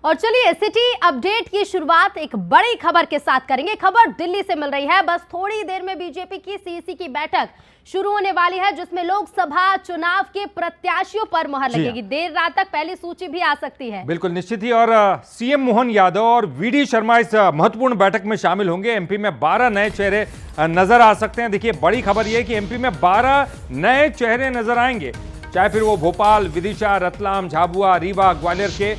और चलिए city update की शुरुआत एक बड़ी खबर के साथ करेंगे। खबर दिल्ली से मिल रही है। बस थोड़ी देर में बीजेपी की सीईसी की बैठक शुरू होने वाली है, जिसमें लोकसभा चुनाव के प्रत्याशियों पर मुहर लगेगी। देर रात तक पहली सूची भी आ सकती है। बिल्कुल निश्चित ही। और सीएम मोहन यादव और वीडी शर्मा इस महत्वपूर्ण बैठक में शामिल होंगे। एमपी में 12 नए चेहरे नजर आ सकते हैं। देखिए, बड़ी खबर यह है कि एमपी में 12 नए चेहरे नजर आएंगे, चाहे फिर वो भोपाल, विदिशा, रतलाम, झाबुआ, रीवा, ग्वालियर के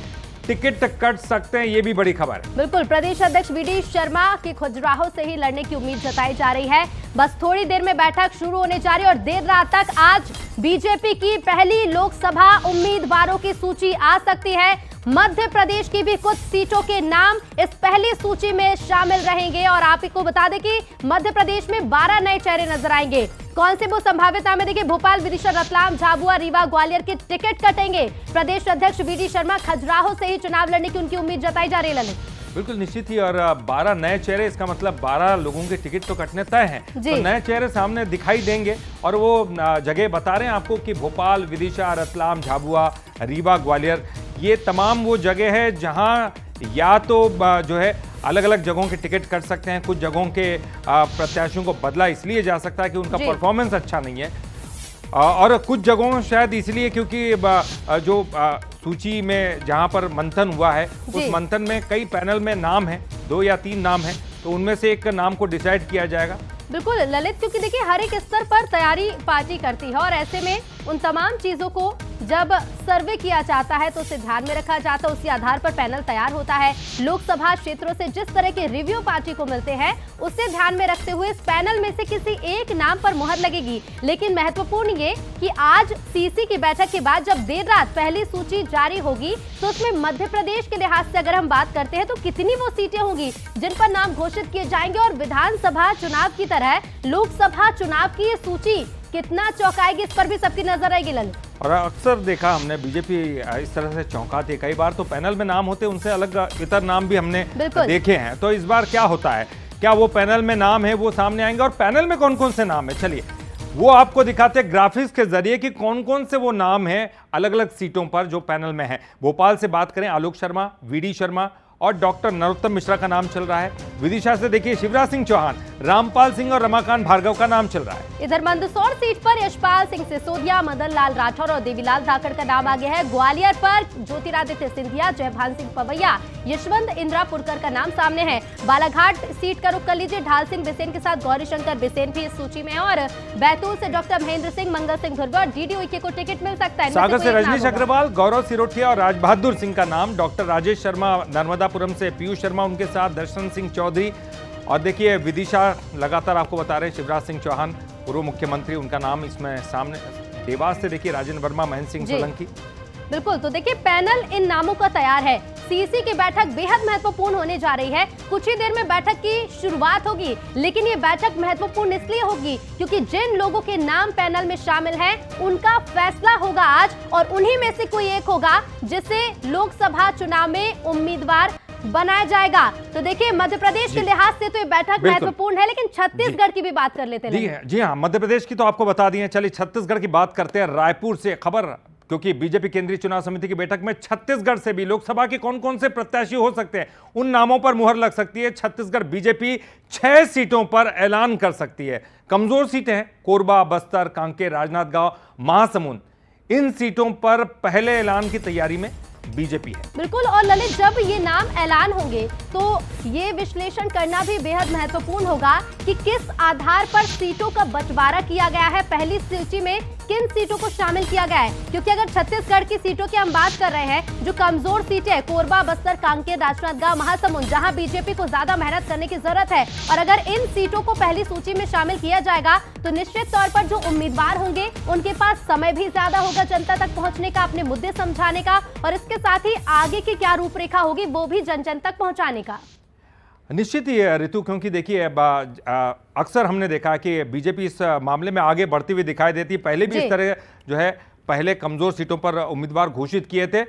टिकट कट सकते हैं। ये भी बड़ी खबर है। बिल्कुल, प्रदेश अध्यक्ष वीडी शर्मा के खजुराहो से ही लड़ने की उम्मीद जताई जा रही है। बस थोड़ी देर में बैठक शुरू होने जा रही है और देर रात तक आज बीजेपी की पहली लोकसभा उम्मीदवारों की सूची आ सकती है। मध्य प्रदेश की भी कुछ सीटों के नाम इस पहली सूची में शामिल रहेंगे और आप को बता दें कि मध्य प्रदेश में 12 नए चेहरे नजर आएंगे। कौन से वो संभावित नाम है? देखिए, भोपाल, विदिशा, रतलाम, झाबुआ, रीवा, ग्वालियर के टिकट कटेंगे। प्रदेश अध्यक्ष वीडी शर्मा खजुराहो से ही चुनाव लड़ने की उनकी उम्मीद जताई जा रही है। ललित, बिल्कुल निश्चित ही। और 12 नए चेहरे, इसका मतलब 12 लोगों के टिकट तो कटने तय हैं। तो नए चेहरे सामने दिखाई देंगे और वो जगह बता रहे हैं आपको कि भोपाल, विदिशा, रतलाम, झाबुआ, रीवा, ग्वालियर, ये तमाम वो जगह है जहां या तो जो है अलग अलग जगहों के टिकट कट सकते हैं। कुछ जगहों के प्रत्याशियों को बदला इसलिए जा सकता है कि उनका परफॉर्मेंस अच्छा नहीं है, और कुछ जगहों शायद इसलिए क्योंकि जो सूची में जहां पर मंथन हुआ है उस मंथन में कई पैनल में नाम है, 2 या 3 नाम है, तो उनमें से एक नाम को डिसाइड किया जाएगा। बिल्कुल ललित, क्योंकि देखिए हर एक स्तर पर तैयारी पार्टी करती है और ऐसे में उन तमाम चीजों को जब सर्वे किया जाता है तो उसे ध्यान में रखा जाता है। उसी आधार पर पैनल तैयार होता है। लोकसभा क्षेत्रों से जिस तरह के रिव्यू पार्टी को मिलते हैं उसे ध्यान में रखते हुए इस पैनल में से किसी एक नाम पर मुहर लगेगी। लेकिन महत्वपूर्ण ये कि आज सीईसी की बैठक के बाद जब देर रात पहली सूची जारी होगी तो उसमें मध्य प्रदेश के लिहाज से अगर हम बात करते हैं तो कितनी वो सीटें होंगी जिन पर नाम घोषित किए जाएंगे, और विधानसभा चुनाव की तरह लोकसभा चुनाव की ये सूची कितना चौंकाएगी, इस पर भी सबकी नजर आएगी। ललित, और अक्सर देखा हमने बीजेपी इस तरह से चौंकाती है। कई बार तो पैनल में नाम होते उनसे अलग इतर नाम भी हमने देखे हैं। तो इस बार क्या होता है, क्या वो पैनल में नाम है वो सामने आएंगे, और पैनल में कौन कौन से नाम है चलिए वो आपको दिखाते हैं ग्राफिक्स के जरिए कि कौन कौन से वो नाम है अलग अलग सीटों पर जो पैनल में है। भोपाल से बात करें, आलोक शर्मा, वीडी शर्मा और डॉक्टर नरोत्तम मिश्रा का नाम चल रहा है। विदिशा से देखिए शिवराज सिंह चौहान, रामपाल सिंह और रमाकांत भार्गव का नाम चल रहा है। इधर मंदसौर सीट पर यशपाल सिंह सिसोदिया, मदन लाल राठौर और देवीलाल धाकड़ का नाम आगे है। ग्वालियर पर ज्योतिरादित्य सिंधिया, जयभान सिंह पवैया, यशवंत इंद्रापुरकर का नाम सामने है। बालाघाट सीट का रुख कर लीजिए, ढाल सिंह बिसेन के साथ गौरीशंकर बिसेन भी इस सूची में है। और बैतूल से डॉक्टर महेंद्र सिंह, मंगल सिंह धुर्वे और डीडी उइके को टिकट मिल सकता है। सागर से रजनीश अग्रवाल, गौरव सिरोठिया और राज बहादुर सिंह का नाम। डॉक्टर राजेश शर्मा नर्मदापुरम से, पीयूष शर्मा उनके साथ, दर्शन सिंह चौधरी। और देखिए विदिशा लगातार आपको बता रहे हैं शिवराज सिंह चौहान, पूर्व मुख्यमंत्री, उनका नाम इसमें सामने। देवास से देखिए राजेंद्र वर्मा, महेंद्र सिंह सोलंकी। बिल्कुल, तो देखिए पैनल इन नामों का तैयार है। सीईसी की बैठक बेहद महत्वपूर्ण होने जा रही है। कुछ ही देर में बैठक की शुरुआत होगी, लेकिन ये बैठक महत्वपूर्ण इसलिए होगी क्योंकि जिन लोगों के नाम पैनल में शामिल हैं उनका फैसला होगा आज, और उन्हीं में से कोई एक होगा जिसे लोकसभा चुनाव में उम्मीदवार बनाया जाएगा। तो देखिए मध्य प्रदेश के लिहाज से तो ये बैठक महत्वपूर्ण है, लेकिन छत्तीसगढ़ की भी बात कर लेते हैं। जी हाँ, मध्य प्रदेश की तो आपको बता दी है। चलिए छत्तीसगढ़ की बात करते हैं। रायपुर से खबर, क्योंकि बीजेपी केंद्रीय चुनाव समिति की बैठक में छत्तीसगढ़ से भी लोकसभा के कौन कौन से प्रत्याशी हो सकते हैं उन नामों पर मुहर लग सकती है। छत्तीसगढ़ बीजेपी 6 सीटों पर ऐलान कर सकती है। कमजोर सीटें हैं कोरबा, बस्तर, कांकेर, राजनांदगांव, महासमुंद। इन सीटों पर पहले ऐलान की तैयारी में बीजेपी है। बिल्कुल, और ललित जब ये नाम ऐलान होंगे तो ये विश्लेषण करना भी बेहद महत्वपूर्ण होगा कि किस आधार पर सीटों का बंटवारा किया गया है, पहली सूची में किन सीटों को शामिल किया गया है। क्योंकि अगर छत्तीसगढ़ की सीटों की हम बात कर रहे हैं, जो कमजोर सीटें कोरबा, बस्तर, कांकेर, राजनांदगांव, महासमुंद, जहां बीजेपी को ज्यादा मेहनत करने की जरूरत है, और अगर इन सीटों को पहली सूची में शामिल किया जाएगा तो निश्चित तौर पर जो उम्मीदवार होंगे उनके पास समय भी ज्यादा होगा जनता तक पहुंचने का, अपने मुद्दे समझाने का, और इसके साथ ही आगे की क्या रूपरेखा होगी वो भी जन जन तक पहुंचाने का। निश्चित ही ऋतु, क्योंकि देखिए अक्सर हमने देखा कि बीजेपी इस मामले में आगे बढ़ती हुई दिखाई देती है। पहले भी इस तरह जो है पहले कमजोर सीटों पर उम्मीदवार घोषित किए थे।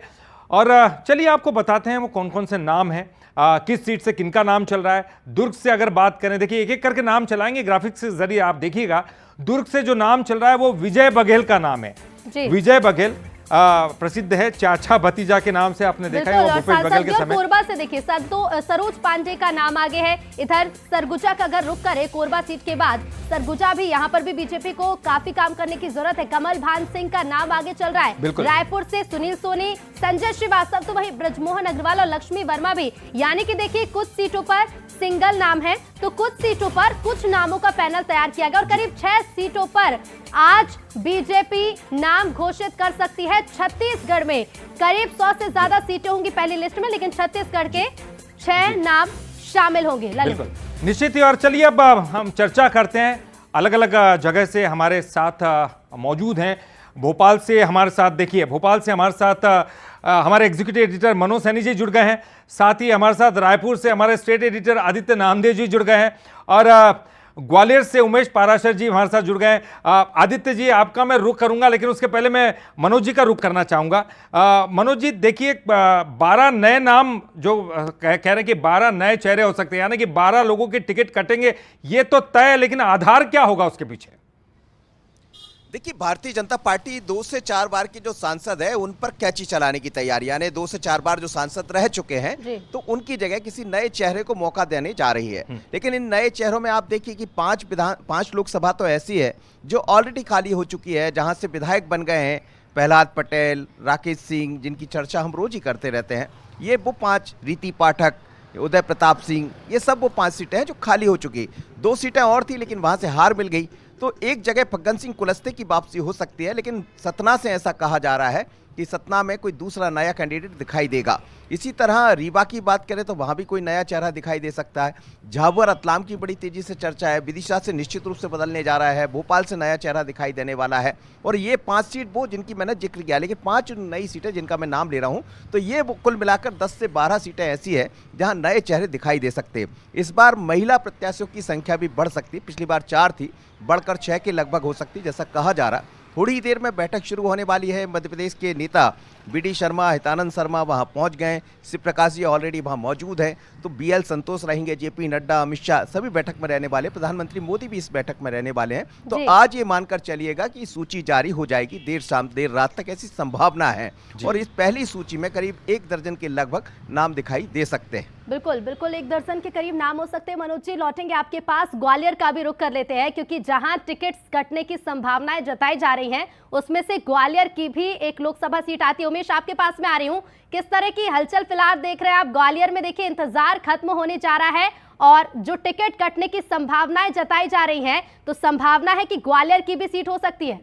और चलिए आपको बताते हैं वो कौन कौन से नाम हैं, किस सीट से किनका नाम चल रहा है। दुर्ग से अगर बात करें, देखिए एक एक करके नाम चलाएंगे ग्राफिक्स के जरिए, आप देखिएगा। दुर्ग से जो नाम चल रहा है वो विजय बघेल का नाम है। विजय बघेल प्रसिद्ध है, चाचा भतीजा के नाम से आपने देखा है, वो भूपेश बघेल के समय। कोरबा से देखिए सरोज पांडे का नाम आगे है। इधर सरगुजा का अगर रुख करे कोरबा सीट के बाद सरगुजा भी, यहाँ पर भी बीजेपी को काफी काम करने की जरूरत है। कमल भान सिंह का नाम आगे चल रहा है। रायपुर से सुनील सोनी, संजय श्रीवास्तव, तो वही ब्रजमोहन अग्रवाल और लक्ष्मी वर्मा भी। यानी कि देखिए कुछ सीटों पर सिंगल नाम है तो कुछ सीटों पर कुछ नामों का पैनल तैयार किया गया और करीब 6 सीटों पर आज बीजेपी नाम घोषित कर सकती है। छत्तीसगढ़ में करीब 100 से ज्यादा सीटें होंगी पहली लिस्ट में, लेकिन छत्तीसगढ़ के 6 नाम शामिल होंगे। ललित, निश्चित ही। और चलिए अब हम चर्चा करते हैं, अलग अलग जगह से हमारे साथ मौजूद हैं। भोपाल से हमारे साथ, देखिए भोपाल से हमारे साथ हमारे एग्जीक्यूटिव एडिटर मनोज सैनी जी जुड़ गए हैं। साथ ही हमारे साथ रायपुर से हमारे स्टेट एडिटर आदित्य नामदेव जी जुड़ गए हैं और ग्वालियर से उमेश पाराशर जी हमारे साथ जुड़ गए हैं। आदित्य जी, आपका मैं रुख करूंगा, लेकिन उसके पहले मैं मनोज जी का रुख करना चाहूंगा। मनोज जी, देखिए 12 नए नाम जो कह रहे हैं कि 12 नए चेहरे हो सकते हैं, यानी कि 12 लोगों के टिकट कटेंगे, ये तो तय है, लेकिन आधार क्या होगा उसके पीछे? देखिए, भारतीय जनता पार्टी 2 से 4 बार के जो सांसद है उन पर कैची चलाने की तैयारी, यानी 2 से 4 बार जो सांसद रह चुके हैं तो उनकी जगह किसी नए चेहरे को मौका देने जा रही है। लेकिन इन नए चेहरों में आप देखिए कि 5 लोकसभा तो ऐसी है जो ऑलरेडी खाली हो चुकी है, जहां से विधायक बन गए हैं प्रहलाद पटेल, राकेश सिंह, जिनकी चर्चा हम रोज ही करते रहते हैं। ये वो 5, रीति पाठक, उदय प्रताप सिंह, ये सब वो 5 सीटें हैं जो खाली हो चुकी। 2 सीटें और थी लेकिन वहां से हार मिल गई, तो एक जगह फग्गन सिंह कुलस्ते की वापसी हो सकती है। लेकिन सतना से ऐसा कहा जा रहा है कि सतना में कोई दूसरा नया कैंडिडेट दिखाई देगा। इसी तरह रीवा की बात करें तो वहां भी कोई नया चेहरा दिखाई दे सकता है। झाबुआ रतलाम की बड़ी तेजी से चर्चा है, विदिशा से निश्चित रूप से बदलने जा रहा है, भोपाल से नया चेहरा दिखाई देने वाला है। और ये 5 सीट वो जिनकी मैंने जिक्र किया, लेकिन 5 नई सीटें जिनका मैं नाम ले रहा हूं, तो ये कुल मिलाकर 10 से 12 सीटें ऐसी है जहां नए चेहरे दिखाई दे सकते हैं। इस बार महिला प्रत्याशियों की संख्या भी बढ़ सकती है, पिछली बार 4 थी, बढ़कर 6 के लगभग हो सकती, जैसा कहा जा रहा। थोड़ी ही देर में बैठक शुरू होने वाली है। मध्य प्रदेश के नेता बीडी शर्मा, हितानंद शर्मा वहां पहुंच गए, शिव प्रकाश जी ऑलरेडी वहां मौजूद हैं, तो बीएल संतोष रहेंगे, जेपी नड्डा, अमित शाह सभी बैठक में रहने वाले, प्रधानमंत्री मोदी भी इस बैठक में रहने वाले हैं। तो आज ये मानकर चलिएगा कि सूची जारी हो जाएगी देर रात तक, ऐसी संभावना है। और इस पहली सूची में करीब 1 दर्जन के लगभग नाम दिखाई दे सकते हैं। बिल्कुल बिल्कुल 1 दर्जन के करीब नाम हो सकते हैं। मनोज जी, लौटेंगे आपके पास, ग्वालियर का भी रुख कर लेते हैं, क्योंकि जहां टिकट्स कटने की संभावनाएं जताई जा रही हैं उसमें से ग्वालियर की भी एक लोकसभा सीट आती है। उमेश, आपके पास में आ रही हूं, किस तरह की हलचल फिलहाल देख रहे हैं आप ग्वालियर में? देखिए इंतजार खत्म होने जा रहा है और जो टिकट कटने की संभावनाएं जताई जा रही हैं, तो संभावना है कि ग्वालियर की भी सीट हो सकती है।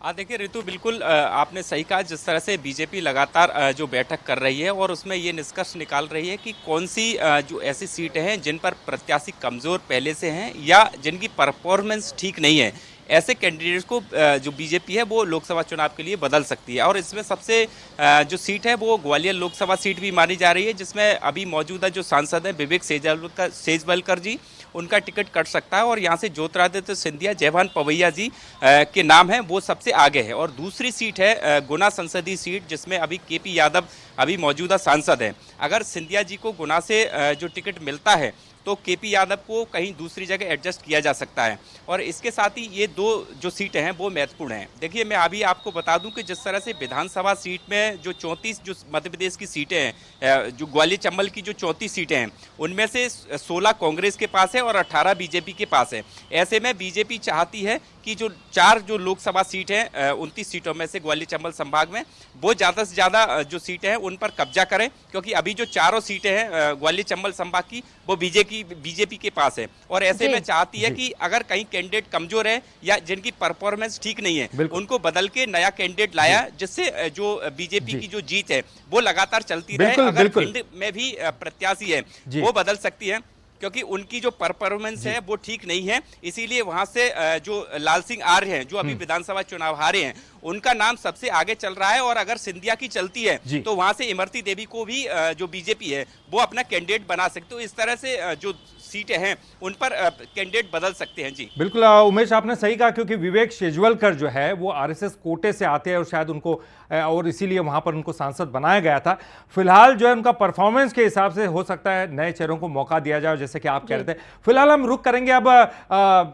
देखिए ऋतु, बिल्कुल आपने सही कहा। जिस तरह से बीजेपी लगातार जो बैठक कर रही है और उसमें ये निष्कर्ष निकाल रही है कि कौन सी जो ऐसी सीटें हैं जिन पर प्रत्याशी कमज़ोर पहले से हैं या जिनकी परफॉर्मेंस ठीक नहीं है, ऐसे कैंडिडेट्स को जो बीजेपी है वो लोकसभा चुनाव के लिए बदल सकती है। और इसमें सबसे जो सीट है वो ग्वालियर लोकसभा सीट भी मानी जा रही है, जिसमें अभी मौजूदा जो सांसद हैं विवेक सेजवलकर जी, उनका टिकट कट सकता है। और यहाँ से ज्योतिरादित्य सिंधिया, जयभान पवैया जी के नाम हैं वो सबसे आगे है। और दूसरी सीट है गुना संसदीय सीट, जिसमें अभी केपी यादव अभी मौजूदा सांसद हैं। अगर सिंधिया जी को गुना से जो टिकट मिलता है तो केपी यादव को कहीं दूसरी जगह एडजस्ट किया जा सकता है। और इसके साथ ही ये 2 जो सीटें हैं वो महत्वपूर्ण हैं। देखिए, मैं अभी आपको बता दूं कि जिस तरह से विधानसभा सीट में जो 34 जो मध्य प्रदेश की सीटें हैं, जो ग्वालियर चंबल की जो 34 सीटें हैं, उनमें से 16 कांग्रेस के पास है और 18 बीजेपी के पास है। ऐसे में बीजेपी चाहती है कि जो 4 जो लोकसभा सीट हैं 29 सीटों में से ग्वालियर चंबल संभाग में, वो ज़्यादा से ज़्यादा जो सीटें हैं उन पर कब्जा करें, क्योंकि अभी जो 4 सीटें हैं ग्वालियर चंबल संभाग की वो बीजेपी के पास है। और ऐसे में चाहती है कि अगर कहीं कैंडिडेट कमजोर है या जिनकी परफॉर्मेंस ठीक नहीं है, उनको बदल के नया कैंडिडेट लाया, जिससे जो बीजेपी की जो जीत है वो लगातार चलती रहे। अगर भिंड में भी प्रत्याशी है वो बदल सकती है, क्योंकि उनकी जो परफॉर्मेंस है वो ठीक नहीं है। इसीलिए वहां से जो लाल सिंह आर्य हैं, जो अभी विधानसभा चुनाव हारे हैं, उनका नाम सबसे आगे चल रहा है। और अगर सिंधिया की चलती है तो वहां से इमरती देवी को भी जो बीजेपी है वो अपना कैंडिडेट बना सकते। तो इस तरह से जो सीटें हैं उन पर कैंडिडेट बदल सकते हैं। जी बिल्कुल उमेश, आपने सही कहा, क्योंकि विवेक सेजवलकर जो है वो आरएसएस कोटे से आते हैं और शायद उनको और इसीलिए वहां पर उनको सांसद बनाया गया था। फिलहाल जो है उनका परफॉर्मेंस के हिसाब से हो सकता है नए चेहरों को मौका दिया जाए, जैसे कि आप कह रहे थे। फिलहाल हम रुक करेंगे अब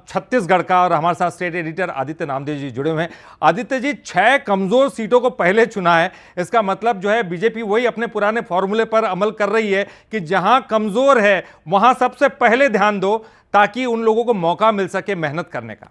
छत्तीसगढ़ का, और हमारे साथ स्टेट एडिटर आदित्य नामदेव जी जुड़े हुए हैं। आदित्य जी, 6 कमजोर सीटों को पहले चुना है, इसका मतलब जो है बीजेपी वही अपने पुराने फॉर्मूले पर अमल कर रही है कि जहां कमजोर है वहां सबसे पहले ध्यान दो, ताकि उन लोगों को मौका मिल सके मेहनत करने का।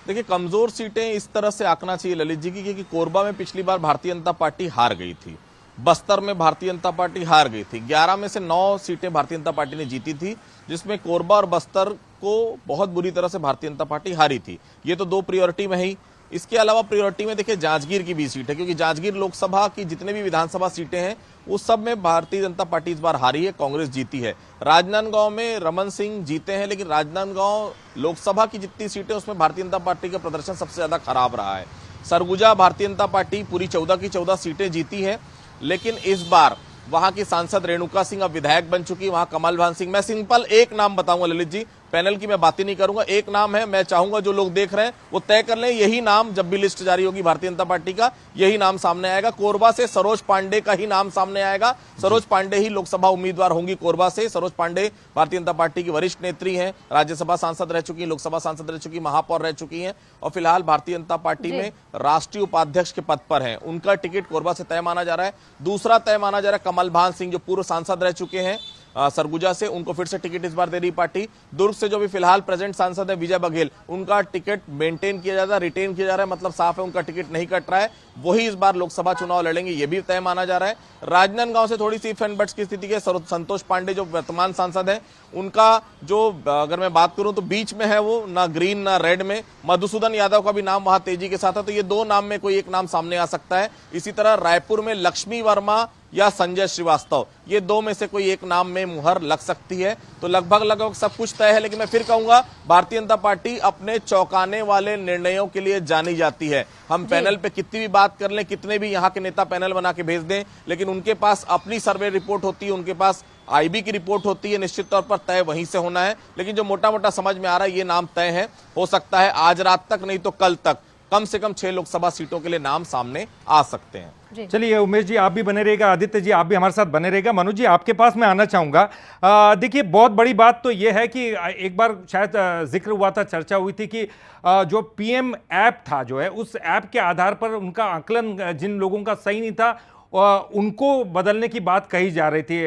देखिए, कमजोर सीटें इस तरह से आंकना चाहिए ललित जी की, क्योंकि कोरबा में पिछली बार भारतीय जनता पार्टी हार गई थी, बस्तर में भारतीय जनता पार्टी हार गई थी, 11 में से 9 सीटें भारतीय जनता पार्टी ने जीती थी, जिसमें कोरबा और बस्तर को बहुत बुरी तरह से भारतीय जनता पार्टी हारी थी। ये तो 2 प्रायोरिटी में ही। इसके अलावा प्रायोरिटी में देखिए जांजगीर की भी सीट है, क्योंकि जांजगीर लोकसभा की जितने भी विधानसभा सीटें हैं उस सब में भारतीय जनता पार्टी इस बार हारी है, कांग्रेस जीती है। राजनांदगांव में रमन सिंह जीते हैं, लेकिन राजनांदगांव लोकसभा की जितनी सीटें उसमें भारतीय जनता पार्टी का प्रदर्शन सबसे ज्यादा खराब रहा है। सरगुजा भारतीय जनता पार्टी पूरी 14 की 14 सीटें जीती है, लेकिन इस बार वहां की सांसद रेणुका सिंह अब विधायक बन चुकी, वहां कमल भान सिंह। मैं सिंपल एक नाम बताऊंगा ललित जी, पैनल की मैं बातें नहीं करूंगा, एक नाम है, मैं चाहूंगा जो लोग देख रहे हैं वो तय कर लें, यही नाम जब भी लिस्ट जारी होगी भारतीय जनता पार्टी का यही नाम सामने आएगा। कोरबा से सरोज पांडे का ही नाम सामने आएगा। सरोज पांडे ही लोकसभा उम्मीदवार होंगी कोरबा से। सरोज पांडे भारतीय जनता पार्टी की वरिष्ठ नेत्री हैं, राज्यसभा सांसद रह चुकी, लोकसभा सांसद रह चुकी, महापौर रह चुकी हैं, और फिलहाल भारतीय जनता पार्टी में राष्ट्रीय उपाध्यक्ष के पद पर हैं। उनका टिकट कोरबा से तय माना जा रहा है। दूसरा तय माना जा रहा है कमल भान सिंह, जो पूर्व सांसद रह चुके हैं सरगुजा से, उनको फिर से टिकट इस बार दे रही पार्टी। दुर्ग से जो भी फिलहाल प्रेजेंट सांसद है विजय बघेल, उनका टिकट मेंटेन किया जा रहा है, रिटेन किया जा रहा है, मतलब साफ है उनका टिकट नहीं कट रहा है, वही इस बार लोकसभा चुनाव लड़ेंगे, ये भी तय माना जा रहा है। राजनांदगांव से थोड़ी सी इफ एंड बट्स की स्थिति है। संतोष पांडे जो वर्तमान सांसद है, उनका जो अगर मैं बात करूं तो बीच में है, वो ना ग्रीन ना रेड में। मधुसूदन यादव का भी नाम वहां तेजी के साथ है, तो ये 2 नाम में कोई एक नाम सामने आ सकता है। इसी तरह रायपुर में लक्ष्मी वर्मा या संजय श्रीवास्तव, ये 2 में से कोई एक नाम में मुहर लग सकती है। तो लगभग सब कुछ तय है, लेकिन मैं फिर कहूंगा भारतीय जनता पार्टी अपने चौंकाने वाले निर्णयों के लिए जानी जाती है। हम पैनल पे कितनी भी बात कर लें, कितने भी यहाँ के नेता पैनल बना के भेज दें, लेकिन उनके पास अपनी सर्वे रिपोर्ट होती है, उनके पास आईबी की रिपोर्ट होती है, निश्चित तौर पर तय वहीं से होना है। लेकिन जो मोटा मोटा समझ में आ रहा है ये नाम तय है, हो सकता है आज रात तक नहीं तो कल तक कम से कम 6 लोकसभा सीटों के लिए नाम सामने आ सकते हैं। चलिए उमेश जी आप भी बने रहेगा, आदित्य जी आप भी हमारे साथ बने रहेगा। मनोज जी आपके पास मैं आना चाहूंगा। देखिए बहुत बड़ी बात तो यह है कि एक बार शायद जिक्र हुआ था, चर्चा हुई थी कि जो पीएम ऐप था जो है, उस ऐप के आधार पर उनका आकलन जिन लोगों का सही नहीं था उनको बदलने की बात कही जा रही थी।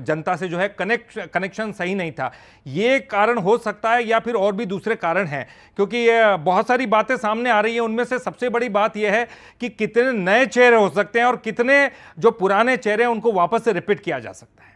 जनता से जो है कनेक्शन सही नहीं था, ये कारण हो सकता है या फिर और भी दूसरे कारण हैं? क्योंकि बहुत सारी बातें सामने आ रही हैं, उनमें से सबसे बड़ी बात यह है कि कितने नए चेहरे हो सकते हैं और कितने जो पुराने चेहरे हैं उनको वापस से रिपीट किया जा सकता है।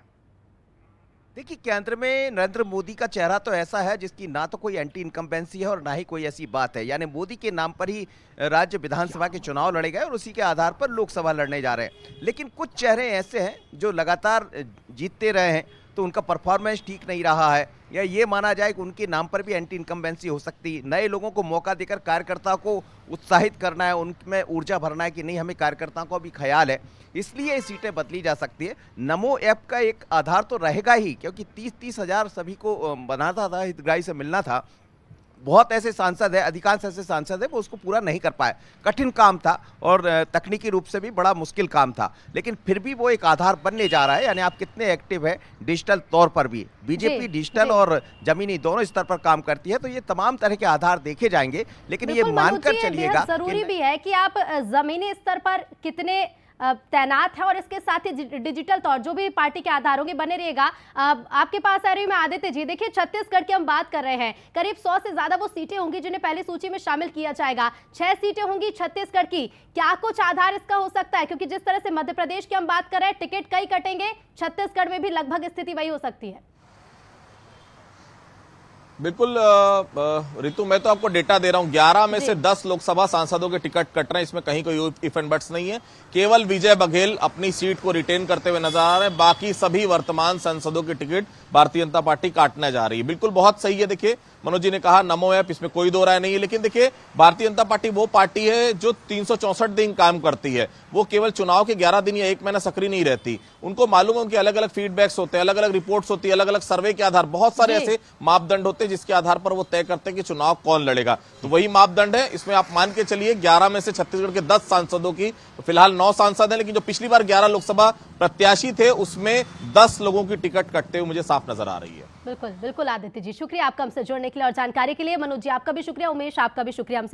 देखिए केंद्र में नरेंद्र मोदी का चेहरा तो ऐसा है जिसकी ना तो कोई एंटी इनकम्बेंसी है और ना ही कोई ऐसी बात है, यानी मोदी के नाम पर ही राज्य विधानसभा के चुनाव लड़े गए और उसी के आधार पर लोकसभा लड़ने जा रहे हैं। लेकिन कुछ चेहरे ऐसे हैं जो लगातार जीतते रहे हैं तो उनका परफॉर्मेंस ठीक नहीं रहा है, या ये माना जाए कि उनके नाम पर भी एंटी इनकम्बेंसी हो सकती है। नए लोगों को मौका देकर कार्यकर्ता को उत्साहित करना है, उनमें ऊर्जा भरना है कि नहीं हमें कार्यकर्ताओं को भी ख्याल है, इसलिए सीटें बदली जा सकती है। नमो ऐप का एक आधार तो रहेगा ही, क्योंकि 30-30 हज़ार सभी को बनाता था, हितग्राही से मिलना था। बहुत ऐसे सांसद है, अधिकांश ऐसे सांसद है वो उसको पूरा नहीं कर पाए, कठिन काम था और तकनीकी रूप से भी बड़ा मुश्किल काम था, लेकिन फिर भी वो एक आधार बनने जा रहा है। यानी आप कितने एक्टिव है डिजिटल तौर पर भी, बीजेपी डिजिटल और जमीनी दोनों स्तर पर काम करती है, तो ये तमाम तरह के आधार देखे जाएंगे। लेकिन ये मानकर चलिएगा जरूरी भी है कि आप जमीनी स्तर पर कितने तैनात है और इसके साथ ही डिजिटल तौर जो भी पार्टी के आधार होंगे बने रहेगा। आपके पास आ रही हूं मैं आदित्य जी। देखिए छत्तीसगढ़ की हम बात कर रहे हैं, करीब 100 से ज्यादा वो सीटें होंगी जिन्हें पहली सूची में शामिल किया जाएगा। 6 सीटें होंगी छत्तीसगढ़ की, क्या कुछ आधार इसका हो सकता है? क्योंकि जिस तरह से मध्य प्रदेश की हम बात कर रहे हैं, टिकट कई कटेंगे, छत्तीसगढ़ में भी लगभग स्थिति वही हो सकती है। बिल्कुल रितु, मैं तो आपको डेटा दे रहा हूं, 11 में से 10 लोकसभा सांसदों के टिकट कट रहे हैं, इसमें कहीं कोई इफ एंड बट्स नहीं है। केवल विजय बघेल अपनी सीट को रिटेन करते हुए नजर आ रहे हैं, बाकी सभी वर्तमान सांसदों के टिकट भारतीय जनता पार्टी काटने जा रही है। बिल्कुल बहुत सही है। देखिए मनोज जी ने कहा नमो ऐप, इसमें कोई दो राय नहीं है। लेकिन देखिए, भारतीय जनता पार्टी वो पार्टी है जो 364 दिन काम करती है। वो केवल चुनाव के 11 दिन या 1 महीना सक्रिय नहीं रहती। उनको मालूम है उनके अलग अलग फीडबैक्स होते हैं, अलग अलग रिपोर्ट्स होती है, अलग अलग सर्वे के आधार, बहुत सारे ऐसे मापदंड होते हैं जिसके आधार पर वो तय करते हैं कि चुनाव कौन लड़ेगा। तो वही मापदंड है। इसमें आप मान के चलिए 11 में से छत्तीसगढ़ के 10 सांसदों की, फिलहाल 9 सांसद हैं, लेकिन जो पिछली बार 11 लोकसभा प्रत्याशी थे उसमें 10 लोगों की टिकट कटते हुए मुझे साफ नजर आ रही है। बिल्कुल बिल्कुल आदित्य जी, शुक्रिया आपका हमसे जुड़ने के लिए और जानकारी के लिए। मनोज जी आपका भी शुक्रिया, उमेश आपका भी शुक्रिया हमसे